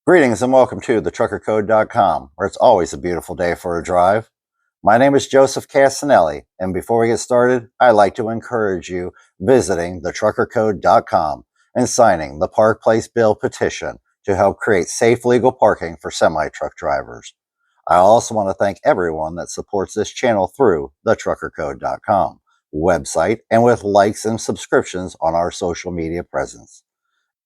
Greetings and welcome to the TruckerCode.com, where it's always a beautiful day for a drive. My name is Joseph Castanelli, and before we get started, I'd like to encourage you visiting the TruckerCode.com and signing the Park Place Bill petition to help create safe legal parking for semi-truck drivers. I also want to thank everyone that supports this channel through the TruckerCode.com website and with likes and subscriptions on our social media presence.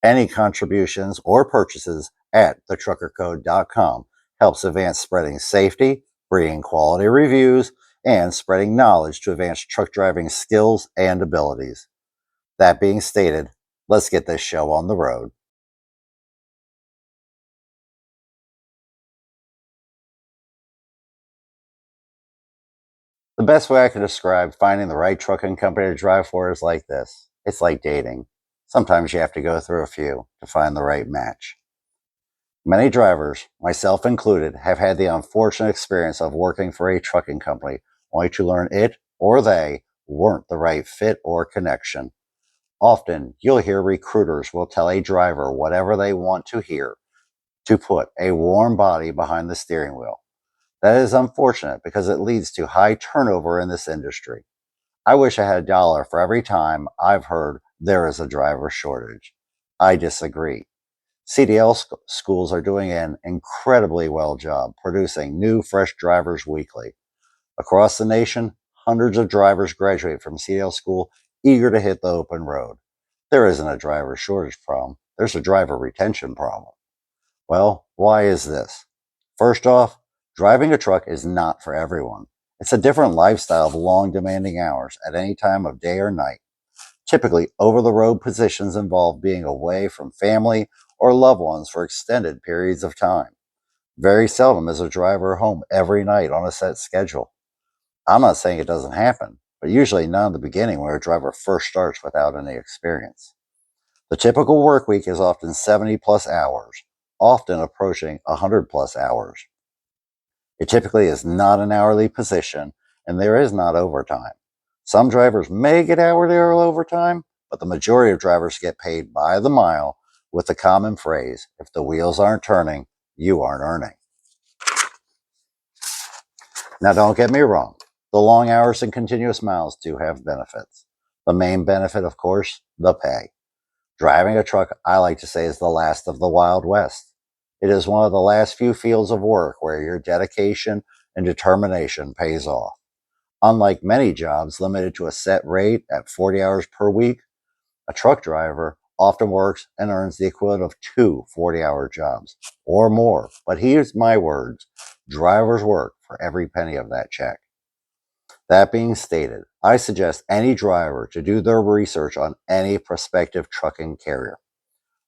Any contributions or purchases at thetruckercode.com helps advance spreading safety, bringing quality reviews, and spreading knowledge to advance truck driving skills and abilities. That being stated, let's get this show on the road. The best way I can describe finding the right trucking company to drive for is like this. It's like dating. Sometimes you have to go through a few to find the right match. Many drivers, myself included, have had the unfortunate experience of working for a trucking company only to learn it or they weren't the right fit or connection. Often, you'll hear recruiters will tell a driver whatever they want to hear to put a warm body behind the steering wheel. That is unfortunate because it leads to high turnover in this industry. I wish I had a dollar for every time I've heard there is a driver shortage. I disagree. CDL schools are doing an incredibly well job producing new, fresh drivers weekly. Across the nation, hundreds of drivers graduate from CDL school eager to hit the open road. There isn't a driver shortage problem, there's a driver retention problem. Well, why is this? First off, driving a truck is not for everyone. It's a different lifestyle of long, demanding hours at any time of day or night. Typically, over-the-road positions involve being away from family or loved ones for extended periods of time. Very seldom is a driver home every night on a set schedule. I'm not saying it doesn't happen, but usually not in the beginning when a driver first starts without any experience. The typical work week is often 70 plus hours, often approaching 100 plus hours. It typically is not an hourly position, and there is not overtime. Some drivers may get hourly or overtime, but the majority of drivers get paid by the mile with the common phrase, if the wheels aren't turning, you aren't earning. Now, don't get me wrong. The long hours and continuous miles do have benefits. The main benefit, of course, the pay. Driving a truck, I like to say, is the last of the Wild West. It is one of the last few fields of work where your dedication and determination pays off. Unlike many jobs limited to a set rate at 40 hours per week, a truck driver often works and earns the equivalent of two 40-hour jobs or more. But here's my words, drivers work for every penny of that check. That being stated, I suggest any driver to do their research on any prospective trucking carrier.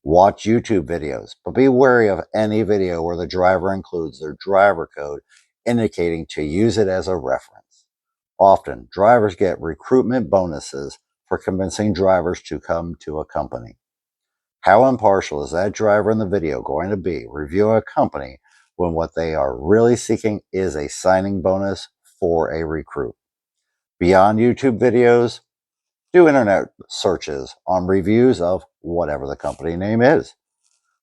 Watch YouTube videos, but be wary of any video where the driver includes their driver code indicating to use it as a reference. Often, drivers get recruitment bonuses for convincing drivers to come to a company. How impartial is that driver in the video going to be reviewing a company when what they are really seeking is a signing bonus for a recruit? Beyond YouTube videos, do internet searches on reviews of whatever the company name is.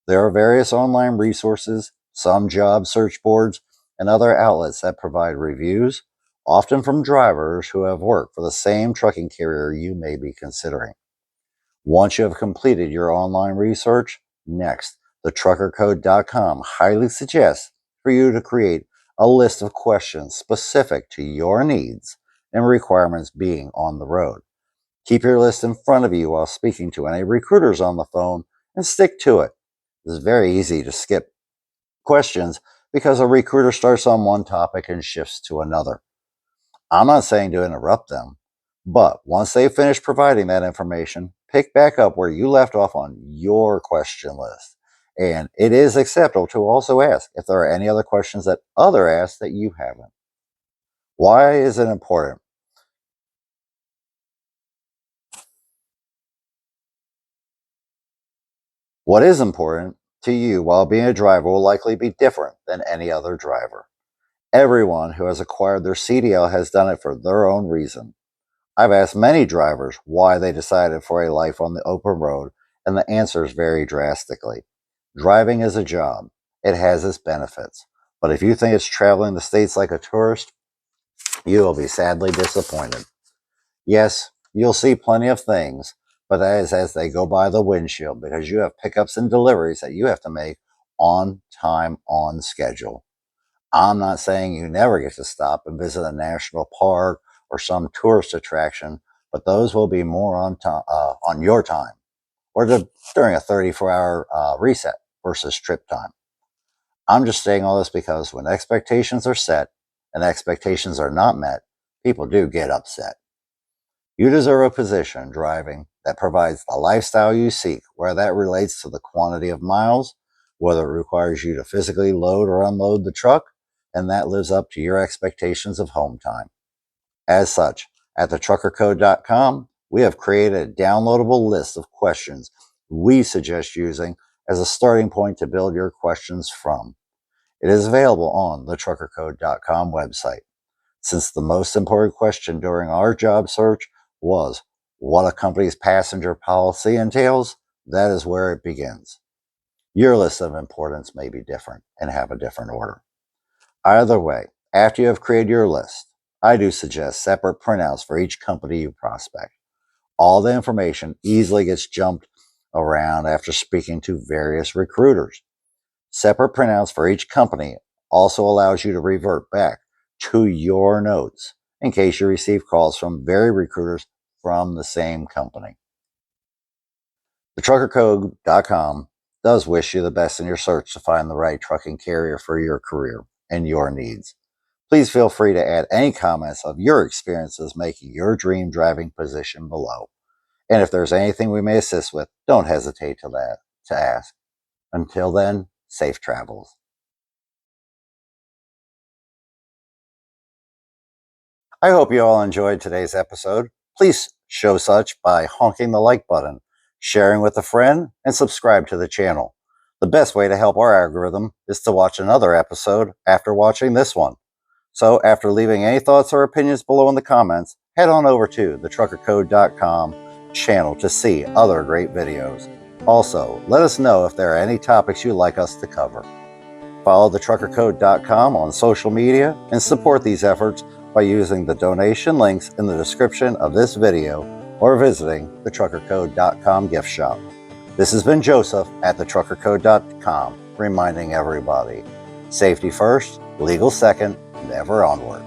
There are various online resources, some job search boards, and other outlets that provide reviews, often from drivers who have worked for the same trucking carrier you may be considering. Once you have completed your online research, next, the TruckerCode.com highly suggests for you to create a list of questions specific to your needs and requirements being on the road. Keep your list in front of you while speaking to any recruiters on the phone and stick to it. It's very easy to skip questions because a recruiter starts on one topic and shifts to another. I'm not saying to interrupt them, but once they finish providing that information, pick back up where you left off on your question list. And it is acceptable to also ask if there are any other questions that others ask that you haven't. Why is it important? What is important to you while being a driver will likely be different than any other driver. Everyone who has acquired their CDL has done it for their own reason. I've asked many drivers why they decided for a life on the open road, and the answers vary drastically. Driving is a job. It has its benefits. But if you think it's traveling the states like a tourist, you will be sadly disappointed. Yes, you'll see plenty of things, but that is as they go by the windshield because you have pickups and deliveries that you have to make on time, on schedule. I'm not saying you never get to stop and visit a national park or some tourist attraction, but those will be more on your time or during a 34-hour reset versus trip time. I'm just saying all this because when expectations are set and expectations are not met, people do get upset. You deserve a position driving that provides the lifestyle you seek, where that relates to the quantity of miles, whether it requires you to physically load or unload the truck, and that lives up to your expectations of home time. As such, at the TruckerCode.com, we have created a downloadable list of questions we suggest using as a starting point to build your questions from. It is available on the TruckerCode.com website. Since the most important question during our job search was what a company's passenger policy entails, that is where it begins. Your list of importance may be different and have a different order. Either way, after you have created your list, I do suggest separate printouts for each company you prospect. All the information easily gets jumped around after speaking to various recruiters. Separate printouts for each company also allows you to revert back to your notes in case you receive calls from various recruiters from the same company. The TruckerCode.com does wish you the best in your search to find the right trucking carrier for your career and your needs. Please feel free to add any comments of your experiences making your dream driving position below. And if there's anything we may assist with, don't hesitate to ask. Until then, safe travels. I hope you all enjoyed today's episode. Please show such by honking the like button, sharing with a friend, and subscribe to the channel. The best way to help our algorithm is to watch another episode after watching this one. So after leaving any thoughts or opinions below in the comments, head on over to the TruckerCode.com channel to see other great videos. Also, let us know if there are any topics you'd like us to cover. Follow the TruckerCode.com on social media and support these efforts by using the donation links in the description of this video or visiting the TruckerCode.com gift shop. This has been Joseph at the TruckerCode.com reminding everybody, safety first, legal second, never onward.